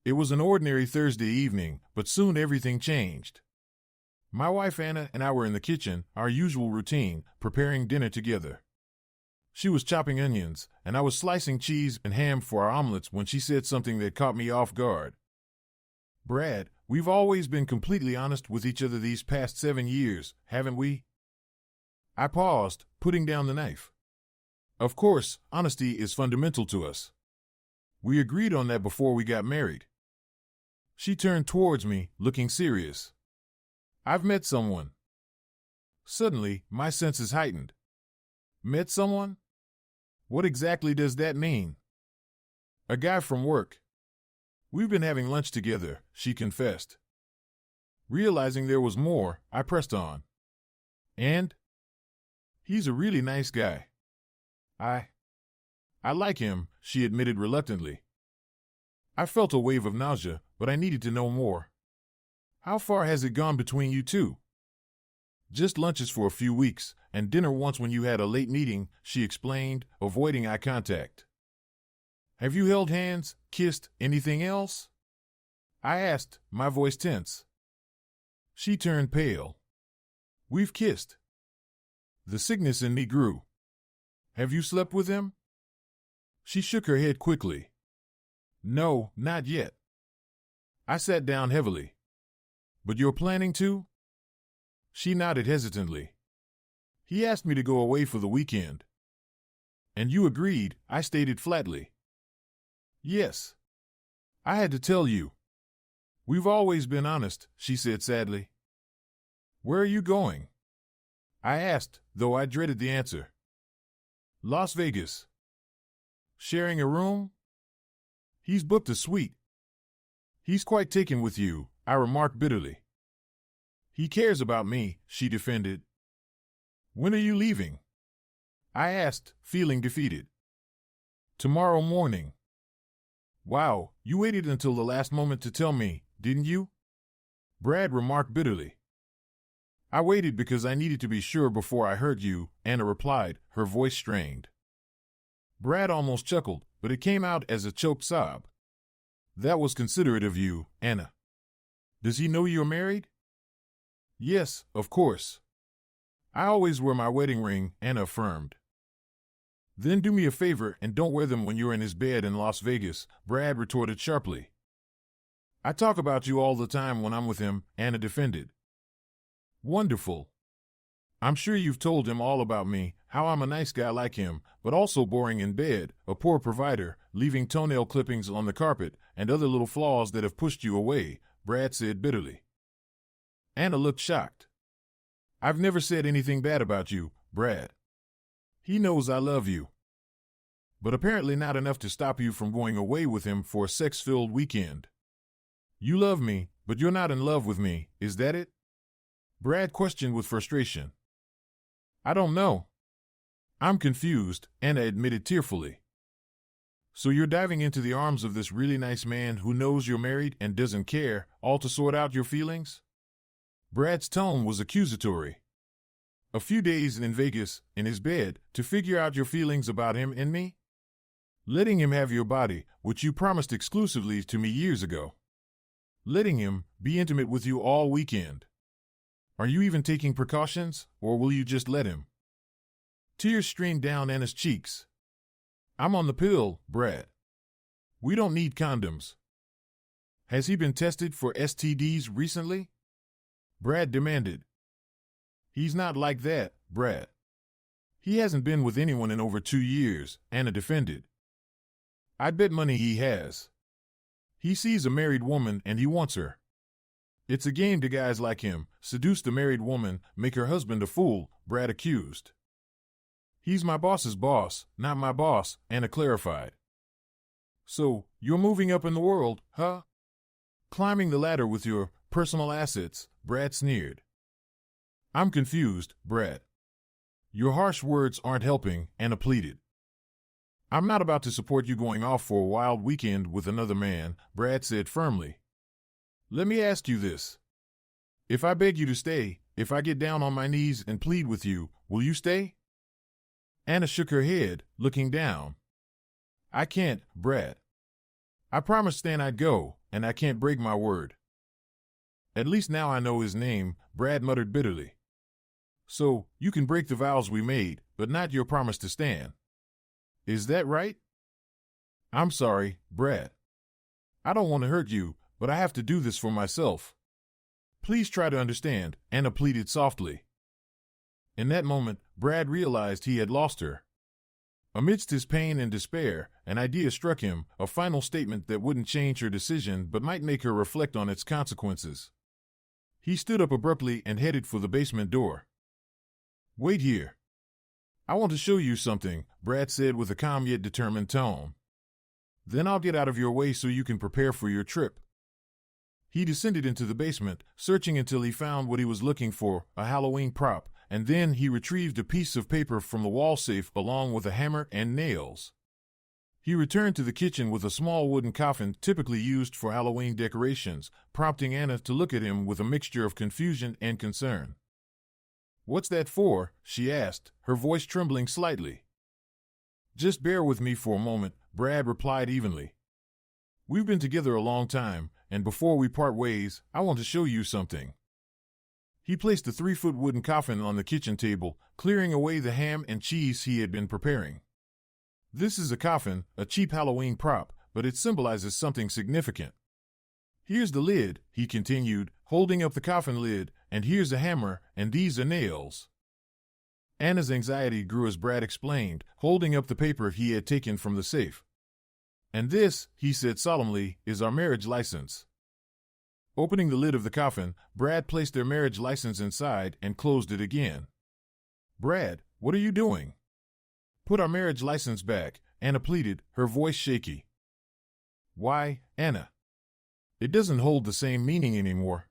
It was an ordinary Thursday evening, but soon everything changed. My wife Anna and I were in the kitchen, our usual routine, preparing dinner together. She was chopping onions, and I was slicing cheese and ham for our omelets when she said something that caught me off guard. "Brad, we've always been completely honest with each other these past 7 years, haven't we?" I paused, putting down the knife. Of course, honesty is fundamental to us. We agreed on that before we got married. She turned towards me, looking serious. "I've met someone." Suddenly, my senses heightened. Met someone? What exactly does that mean? "A guy from work. We've been having lunch together," she confessed. Realizing there was more, I pressed on. "And?" "He's a really nice guy." I like him," she admitted reluctantly. I felt a wave of nausea, but I needed to know more. "How far has it gone between you two?" "Just lunches for a few weeks, and dinner once when you had a late meeting," she explained, avoiding eye contact. "Have you held hands, kissed, anything else?" I asked, my voice tense. She turned pale. "We've kissed." The sickness in me grew. "Have you slept with him?" She shook her head quickly. "No, not yet." I sat down heavily. "But you're planning to?" She nodded hesitantly. "He asked me to go away for the weekend." "And you agreed," I stated flatly. "Yes. I had to tell you." "We've always been honest," she said sadly. "Where are you going?" I asked, though I dreaded the answer. "Las Vegas." "Sharing a room?" "He's booked a suite." "He's quite taken with you," I remarked bitterly. "He cares about me," she defended. "When are you leaving?" I asked, feeling defeated. "Tomorrow morning." "Wow, you waited until the last moment to tell me, didn't you?" Brad remarked bitterly. "I waited because I needed to be sure before I hurt you," Anna replied, her voice strained. Brad almost chuckled, but it came out as a choked sob. "That was considerate of you, Anna. Does he know you're married?" "Yes, of course. I always wear my wedding ring," Anna affirmed. "Then do me a favor and don't wear them when you're in his bed in Las Vegas," Brad retorted sharply. "I talk about you all the time when I'm with him," Anna defended. "Wonderful. I'm sure you've told him all about me, how I'm a nice guy like him, but also boring in bed, a poor provider, leaving toenail clippings on the carpet, and other little flaws that have pushed you away," Brad said bitterly. Anna looked shocked. "I've never said anything bad about you, Brad. He knows I love you. But apparently not enough to stop you from going away with him for a sex-filled weekend. You love me, but you're not in love with me, is that it?" Brad questioned with frustration. "I don't know. I'm confused," Anna admitted tearfully. "So you're diving into the arms of this really nice man who knows you're married and doesn't care, all to sort out your feelings?" Brad's tone was accusatory. "A few days in Vegas, in his bed, to figure out your feelings about him and me? Letting him have your body, which you promised exclusively to me years ago. Letting him be intimate with you all weekend. Are you even taking precautions, or will you just let him?" Tears streamed down Anna's cheeks. "I'm on the pill, Brad. We don't need condoms." "Has he been tested for STDs recently?" Brad demanded. "He's not like that, Brad. He hasn't been with anyone in over 2 years," Anna defended. "I'd bet money he has. He sees a married woman and he wants her. It's a game to guys like him, seduce the married woman, make her husband a fool," Brad accused. "He's my boss's boss, not my boss," Anna clarified. "So, you're moving up in the world, huh? Climbing the ladder with your personal assets," Brad sneered. "I'm confused, Brad. Your harsh words aren't helping," Anna pleaded. "I'm not about to support you going off for a wild weekend with another man," Brad said firmly. "Let me ask you this. If I beg you to stay, if I get down on my knees and plead with you, will you stay?" Anna shook her head, looking down. "I can't, Brad. I promised Stan I'd go, and I can't break my word. At least now I know his name, Brad muttered bitterly. So, you can break the vows we made, but not your promise to Stan. Is that right? I'm sorry, Brad. I don't want to hurt you, but I have to do this for myself. Please try to understand, Anna pleaded softly. In that moment, Brad realized he had lost her. Amidst his pain and despair, an idea struck him, a final statement that wouldn't change her decision but might make her reflect on its consequences. He stood up abruptly and headed for the basement door. Wait here. I want to show you something, Brad said with a calm yet determined tone. Then I'll get out of your way so you can prepare for your trip. He descended into the basement, searching until he found what he was looking for, a Halloween prop, and then he retrieved a piece of paper from the wall safe along with a hammer and nails. He returned to the kitchen with a small wooden coffin typically used for Halloween decorations, prompting Anna to look at him with a mixture of confusion and concern. What's that for? She asked, her voice trembling slightly. Just bear with me for a moment, Brad replied evenly. We've been together a long time, and before we part ways, I want to show you something. He placed the 3-foot wooden coffin on the kitchen table, clearing away the ham and cheese he had been preparing. This is a coffin, a cheap Halloween prop, but it symbolizes something significant. Here's the lid, he continued, holding up the coffin lid, and here's a hammer, and these are nails. Anna's anxiety grew as Brad explained, holding up the paper he had taken from the safe. And this, he said solemnly, is our marriage license. Opening the lid of the coffin, Brad placed their marriage license inside and closed it again. Brad, what are you doing? Put our marriage license back, Anna pleaded, her voice shaky. Why, Anna? It doesn't hold the same meaning anymore.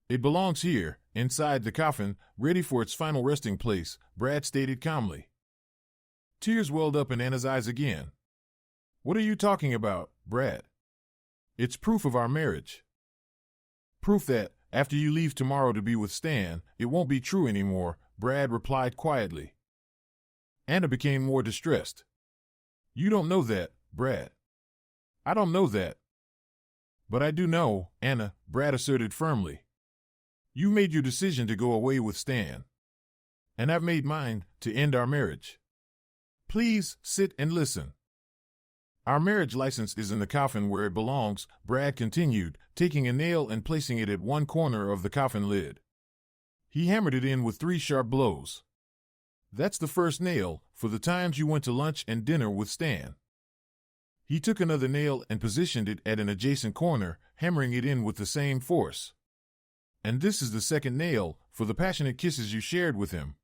It belongs here, inside the coffin, ready for its final resting place, Brad stated calmly. Tears welled up in Anna's eyes again. What are you talking about, Brad? It's proof of our marriage. Proof that, after you leave tomorrow to be with Stan, it won't be true anymore, Brad replied quietly. Anna became more distressed. You don't know that, Brad. I don't know that. But I do know, Anna, Brad asserted firmly. You made your decision to go away with Stan. And I've made mine, to end our marriage. Please, sit and listen. Our marriage license is in the coffin where it belongs, Brad continued, taking a nail and placing it at one corner of the coffin lid. He hammered it in with 3 sharp blows. That's the first nail, for the times you went to lunch and dinner with Stan. He took another nail and positioned it at an adjacent corner, hammering it in with the same force. And this is the second nail, for the passionate kisses you shared with him.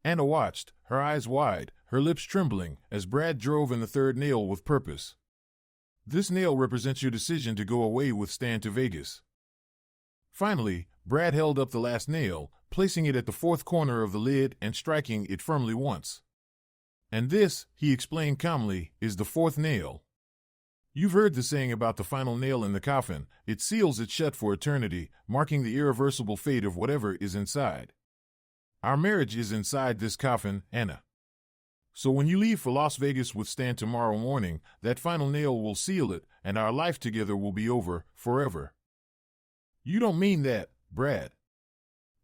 Anna watched, her eyes wide, her lips trembling, as Brad drove in the third nail with purpose. This nail represents your decision to go away with Stan to Vegas. Finally, Brad held up the last nail, placing it at the 4th corner of the lid and striking it firmly once. And this, he explained calmly, is the 4th nail. You've heard the saying about the final nail in the coffin. It seals it shut for eternity, marking the irreversible fate of whatever is inside. Our marriage is inside this coffin, Anna. So when you leave for Las Vegas with Stan tomorrow morning, that final nail will seal it, and our life together will be over, forever. You don't mean that, Brad.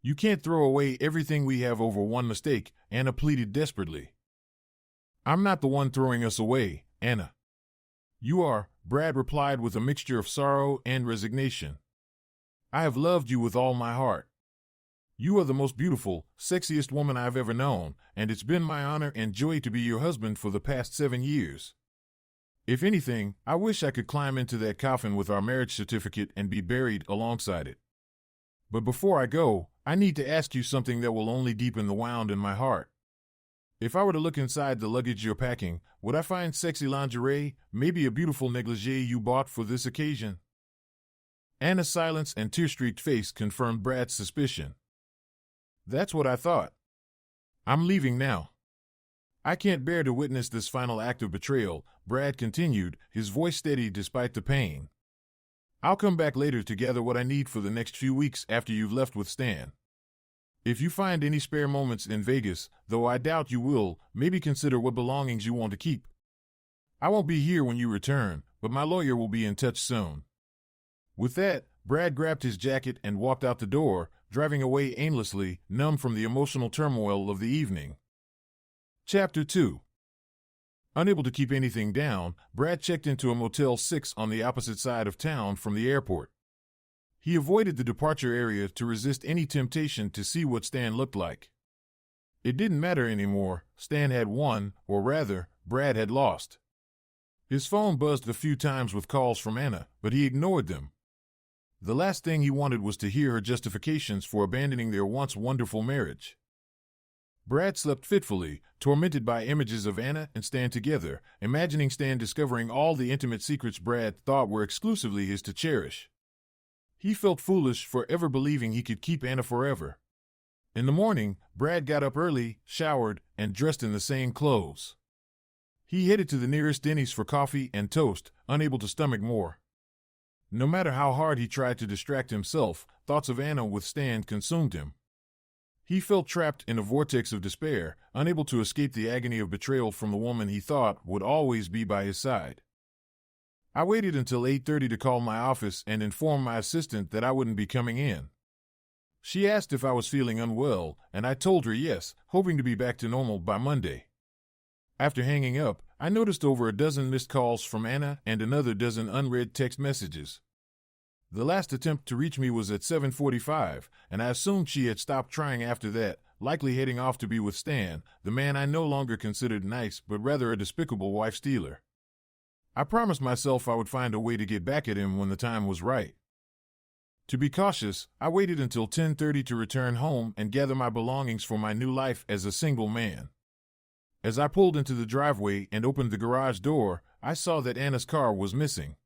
You can't throw away everything we have over one mistake, Anna pleaded desperately. I'm not the one throwing us away, Anna. You are, Brad replied with a mixture of sorrow and resignation. I have loved you with all my heart. You are the most beautiful, sexiest woman I've ever known, and it's been my honor and joy to be your husband for the past 7 years. If anything, I wish I could climb into that coffin with our marriage certificate and be buried alongside it. But before I go, I need to ask you something that will only deepen the wound in my heart. If I were to look inside the luggage you're packing, would I find sexy lingerie, maybe a beautiful negligee you bought for this occasion? Anna's silence and tear-streaked face confirmed Brad's suspicion. That's what I thought. I'm leaving now. I can't bear to witness this final act of betrayal, Brad continued, his voice steady despite the pain. I'll come back later to gather what I need for the next few weeks after you've left with Stan. If you find any spare moments in Vegas, though I doubt you will, maybe consider what belongings you want to keep. I won't be here when you return, but my lawyer will be in touch soon." With that, Brad grabbed his jacket and walked out the door, driving away aimlessly, numb from the emotional turmoil of the evening. Chapter 2. Unable to keep anything down, Brad checked into a Motel 6 on the opposite side of town from the airport. He avoided the departure area to resist any temptation to see what Stan looked like. It didn't matter anymore. Stan had won, or rather, Brad had lost. His phone buzzed a few times with calls from Anna, but he ignored them. The last thing he wanted was to hear her justifications for abandoning their once wonderful marriage. Brad slept fitfully, tormented by images of Anna and Stan together, imagining Stan discovering all the intimate secrets Brad thought were exclusively his to cherish. He felt foolish for ever believing he could keep Anna forever. In the morning, Brad got up early, showered, and dressed in the same clothes. He headed to the nearest Denny's for coffee and toast, unable to stomach more. No matter how hard he tried to distract himself, thoughts of Anna with Stan consumed him. He felt trapped in a vortex of despair, unable to escape the agony of betrayal from the woman he thought would always be by his side. I waited until 8:30 to call my office and inform my assistant that I wouldn't be coming in. She asked if I was feeling unwell, and I told her yes, hoping to be back to normal by Monday. After hanging up, I noticed over a dozen missed calls from Anna and another dozen unread text messages. The last attempt to reach me was at 7:45, and I assumed she had stopped trying after that, likely heading off to be with Stan, the man I no longer considered nice but rather a despicable wife-stealer. I promised myself I would find a way to get back at him when the time was right. To be cautious, I waited until 10:30 to return home and gather my belongings for my new life as a single man. As I pulled into the driveway and opened the garage door, I saw that Anna's car was missing.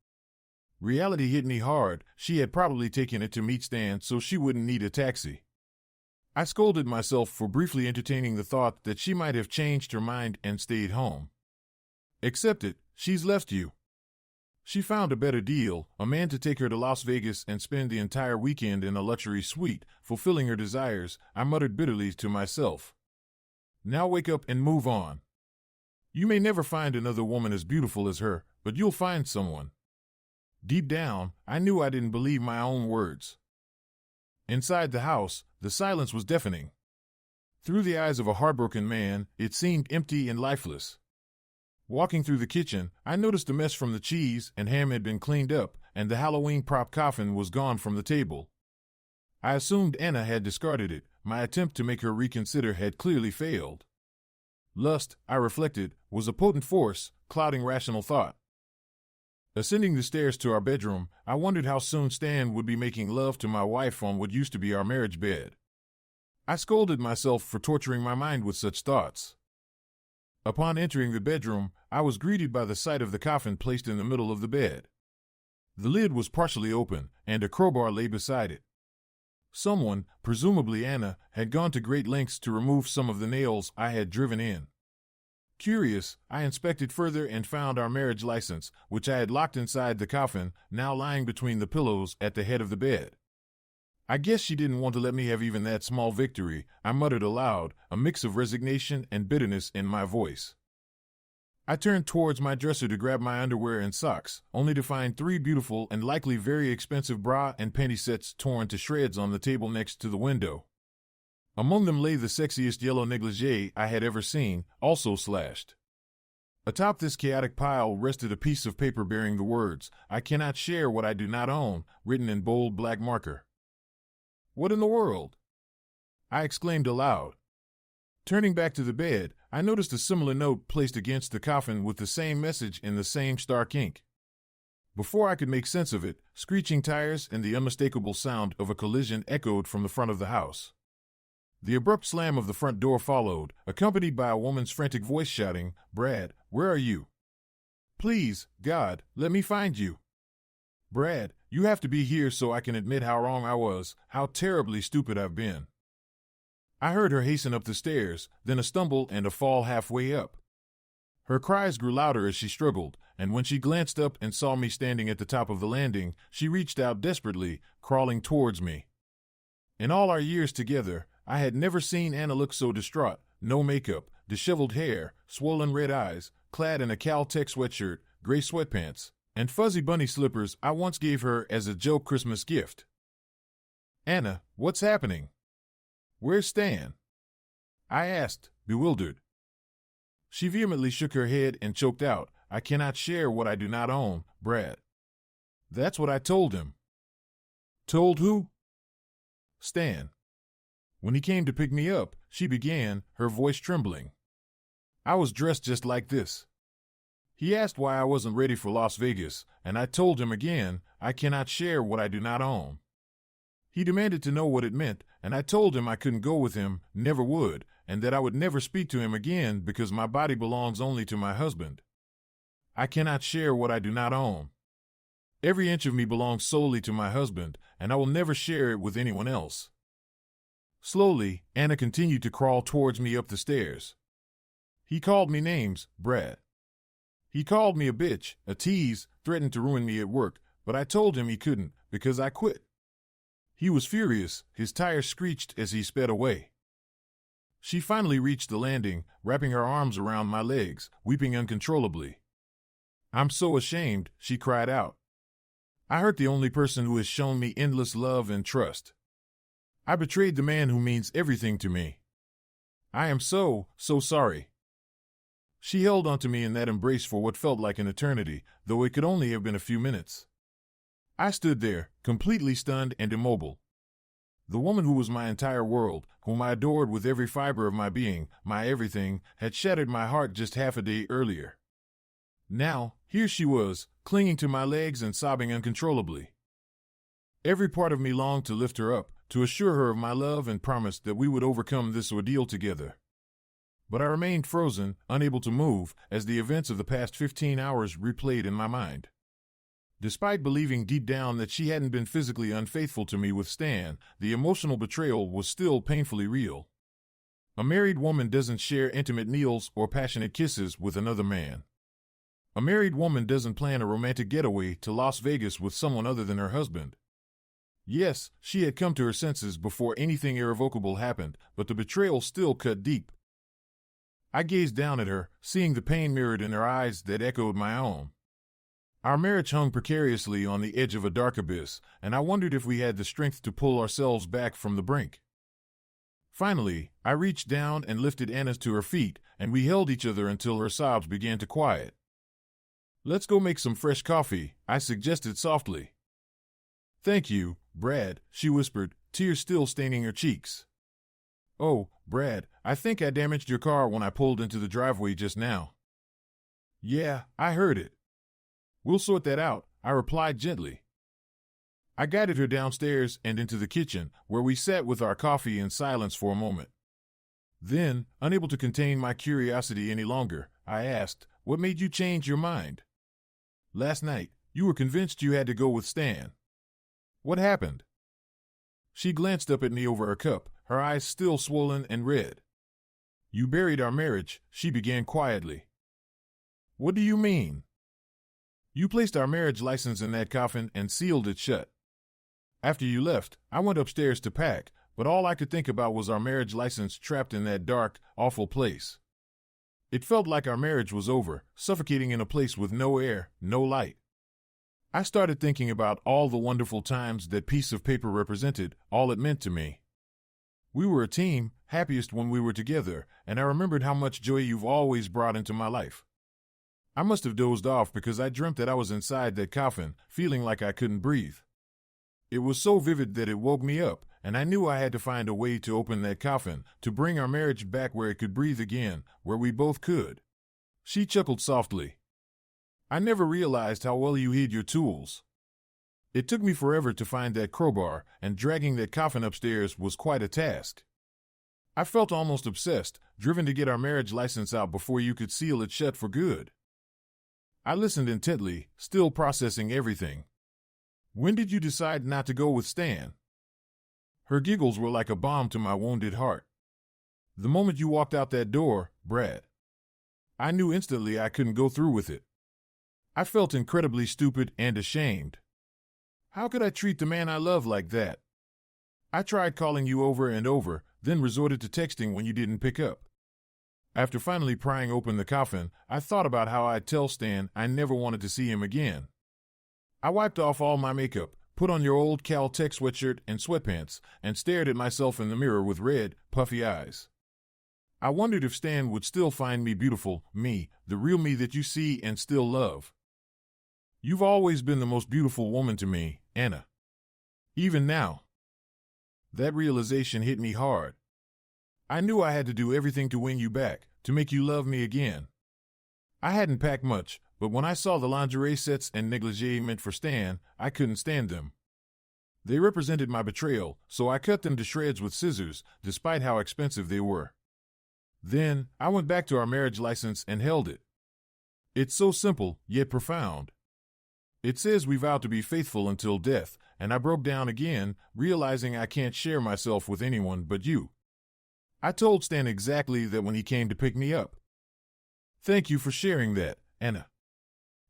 Reality hit me hard. She had probably taken it to meet Stan so she wouldn't need a taxi. I scolded myself for briefly entertaining the thought that she might have changed her mind and stayed home. Accept it, she's left you. She found a better deal, a man to take her to Las Vegas and spend the entire weekend in a luxury suite, fulfilling her desires, I muttered bitterly to myself. Now wake up and move on. You may never find another woman as beautiful as her, but you'll find someone. Deep down, I knew I didn't believe my own words. Inside the house, the silence was deafening. Through the eyes of a heartbroken man, it seemed empty and lifeless. Walking through the kitchen, I noticed the mess from the cheese and ham had been cleaned up, and the Halloween prop coffin was gone from the table. I assumed Anna had discarded it. My attempt to make her reconsider had clearly failed. Lust, I reflected, was a potent force, clouding rational thought. Ascending the stairs to our bedroom, I wondered how soon Stan would be making love to my wife on what used to be our marriage bed. I scolded myself for torturing my mind with such thoughts. Upon entering the bedroom, I was greeted by the sight of the coffin placed in the middle of the bed. The lid was partially open, and a crowbar lay beside it. Someone, presumably Anna, had gone to great lengths to remove some of the nails I had driven in. Curious, I inspected further and found our marriage license, which I had locked inside the coffin, now lying between the pillows at the head of the bed. I guess she didn't want to let me have even that small victory, I muttered aloud, a mix of resignation and bitterness in my voice. I turned towards my dresser to grab my underwear and socks, only to find 3 beautiful and likely very expensive bra and panty sets torn to shreds on the table next to the window. Among them lay the sexiest yellow negligee I had ever seen, also slashed. Atop this chaotic pile rested a piece of paper bearing the words, "I cannot share what I do not own," written in bold black marker. What in the world? I exclaimed aloud. Turning back to the bed, I noticed a similar note placed against the coffin with the same message in the same stark ink. Before I could make sense of it, screeching tires and the unmistakable sound of a collision echoed from the front of the house. The abrupt slam of the front door followed, accompanied by a woman's frantic voice shouting, "Brad, where are you? Please, God, let me find you. Brad, you have to be here so I can admit how wrong I was, how terribly stupid I've been." I heard her hasten up the stairs, then a stumble and a fall halfway up. Her cries grew louder as she struggled, and when she glanced up and saw me standing at the top of the landing, she reached out desperately, crawling towards me. In all our years together, I had never seen Anna look so distraught, no makeup, disheveled hair, swollen red eyes, clad in a Caltech sweatshirt, gray sweatpants, and fuzzy bunny slippers I once gave her as a joke Christmas gift. Anna, what's happening? Where's Stan? I asked, bewildered. She vehemently shook her head and choked out, I cannot share what I do not own, Brad. That's what I told him. Told who? Stan. When he came to pick me up, she began, her voice trembling. I was dressed just like this. He asked why I wasn't ready for Las Vegas, and I told him again, I cannot share what I do not own. He demanded to know what it meant, and I told him I couldn't go with him, never would, and that I would never speak to him again because my body belongs only to my husband. I cannot share what I do not own. Every inch of me belongs solely to my husband, and I will never share it with anyone else. Slowly, Anna continued to crawl towards me up the stairs. He called me names, Brad. He called me a bitch, a tease, threatened to ruin me at work, but I told him he couldn't, because I quit. He was furious, his tires screeched as he sped away. She finally reached the landing, wrapping her arms around my legs, weeping uncontrollably. I'm so ashamed, she cried out. I hurt the only person who has shown me endless love and trust. I betrayed the man who means everything to me. I am so sorry. She held onto me in that embrace for what felt like an eternity, though it could only have been a few minutes. I stood there, completely stunned and immobile. The woman who was my entire world, whom I adored with every fiber of my being, my everything, had shattered my heart just half a day earlier. Now, here she was, clinging to my legs and sobbing uncontrollably. Every part of me longed to lift her up, to assure her of my love and promise that we would overcome this ordeal together. But I remained frozen, unable to move, as the events of the past 15 hours replayed in my mind. Despite believing deep down that she hadn't been physically unfaithful to me with Stan, the emotional betrayal was still painfully real. A married woman doesn't share intimate meals or passionate kisses with another man. A married woman doesn't plan a romantic getaway to Las Vegas with someone other than her husband. Yes, she had come to her senses before anything irrevocable happened, but the betrayal still cut deep. I gazed down at her, seeing the pain mirrored in her eyes that echoed my own. Our marriage hung precariously on the edge of a dark abyss, and I wondered if we had the strength to pull ourselves back from the brink. Finally, I reached down and lifted Anna to her feet, and we held each other until her sobs began to quiet. Let's go make some fresh coffee, I suggested softly. Thank you, Brad, she whispered, tears still staining her cheeks. Oh, Brad, I think I damaged your car when I pulled into the driveway just now. Yeah, I heard it. We'll sort that out, I replied gently. I guided her downstairs and into the kitchen, where we sat with our coffee in silence for a moment. Then, unable to contain my curiosity any longer, I asked, what made you change your mind? Last night, you were convinced you had to go with Stan. What happened? She glanced up at me over her cup, her eyes still swollen and red. You buried our marriage, she began quietly. What do you mean? You placed our marriage license in that coffin and sealed it shut. After you left, I went upstairs to pack, but all I could think about was our marriage license trapped in that dark, awful place. It felt like our marriage was over, suffocating in a place with no air, no light. I started thinking about all the wonderful times that piece of paper represented, all it meant to me. We were a team, happiest when we were together, and I remembered how much joy you've always brought into my life. I must have dozed off because I dreamt that I was inside that coffin, feeling like I couldn't breathe. It was so vivid that it woke me up, and I knew I had to find a way to open that coffin, to bring our marriage back where it could breathe again, where we both could. She chuckled softly. I never realized how well you hid your tools. It took me forever to find that crowbar, and dragging that coffin upstairs was quite a task. I felt almost obsessed, driven to get our marriage license out before you could seal it shut for good. I listened intently, still processing everything. When did you decide not to go with Stan? Her giggles were like a balm to my wounded heart. The moment you walked out that door, Brad. I knew instantly I couldn't go through with it. I felt incredibly stupid and ashamed. How could I treat the man I love like that? I tried calling you over and over, then resorted to texting when you didn't pick up. After finally prying open the coffin, I thought about how I'd tell Stan I never wanted to see him again. I wiped off all my makeup, put on your old Caltech sweatshirt and sweatpants, and stared at myself in the mirror with red, puffy eyes. I wondered if Stan would still find me beautiful, me, the real me that you see and still love. You've always been the most beautiful woman to me, Anna. Even now. That realization hit me hard. I knew I had to do everything to win you back, to make you love me again. I hadn't packed much, but when I saw the lingerie sets and negligee meant for Stan, I couldn't stand them. They represented my betrayal, so I cut them to shreds with scissors, despite how expensive they were. Then, I went back to our marriage license and held it. It's so simple, yet profound. It says we vow to be faithful until death, and I broke down again, realizing I can't share myself with anyone but you. I told Stan exactly that when he came to pick me up. Thank you for sharing that, Anna.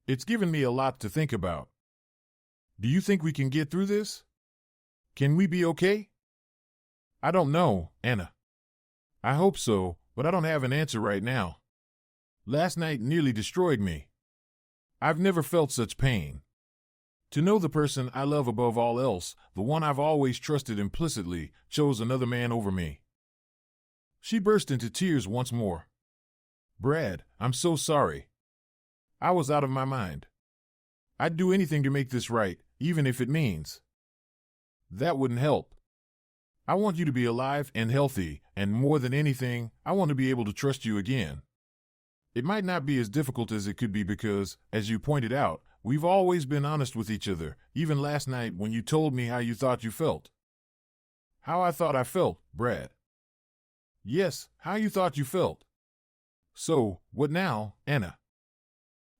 It's given me a lot to think about. Do you think we can get through this? Can we be okay? I don't know, Anna. I hope so, but I don't have an answer right now. Last night nearly destroyed me. I've never felt such pain. To know the person I love above all else, the one I've always trusted implicitly, chose another man over me. She burst into tears once more. Brad, I'm so sorry. I was out of my mind. I'd do anything to make this right, even if it means. That wouldn't help. I want you to be alive and healthy, and more than anything, I want to be able to trust you again. It might not be as difficult as it could be because, as you pointed out, we've always been honest with each other, even last night when you told me how you thought you felt. How I thought I felt, Brad. Yes, how you thought you felt. So, what now, Anna?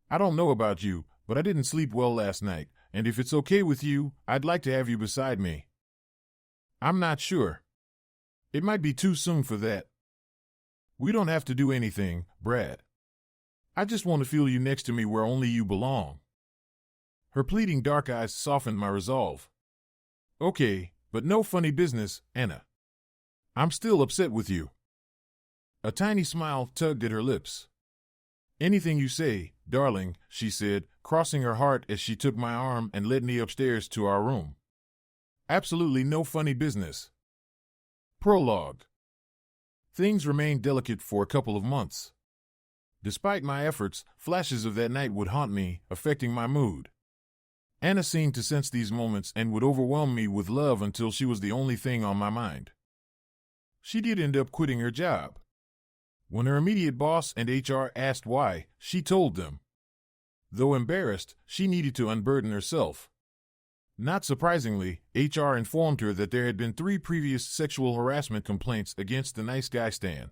I don't know about you, but I didn't sleep well last night, and if it's okay with you, I'd like to have you beside me. I'm not sure. It might be too soon for that. We don't have to do anything, Brad. I just want to feel you next to me where only you belong. Her pleading dark eyes softened my resolve. Okay, but no funny business, Anna. I'm still upset with you. A tiny smile tugged at her lips. Anything you say, darling, she said, crossing her heart as she took my arm and led me upstairs to our room. Absolutely no funny business. Prologue. Things remained delicate for a couple of months. Despite my efforts, flashes of that night would haunt me, affecting my mood. Anna seemed to sense these moments and would overwhelm me with love until she was the only thing on my mind. She did end up quitting her job. When her immediate boss and HR asked why, she told them. Though embarrassed, she needed to unburden herself. Not surprisingly, HR informed her that there had been 3 previous sexual harassment complaints against the nice guy Stan.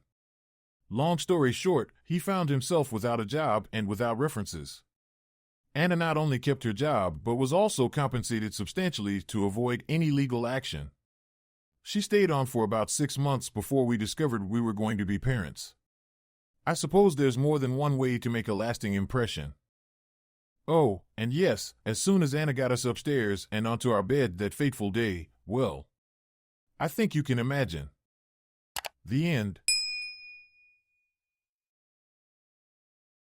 Long story short, he found himself without a job and without references. Anna not only kept her job but was also compensated substantially to avoid any legal action. She stayed on for about 6 months before we discovered we were going to be parents. I suppose there's more than one way to make a lasting impression. Oh, and yes, as soon as Anna got us upstairs and onto our bed that fateful day, well, I think you can imagine. The end.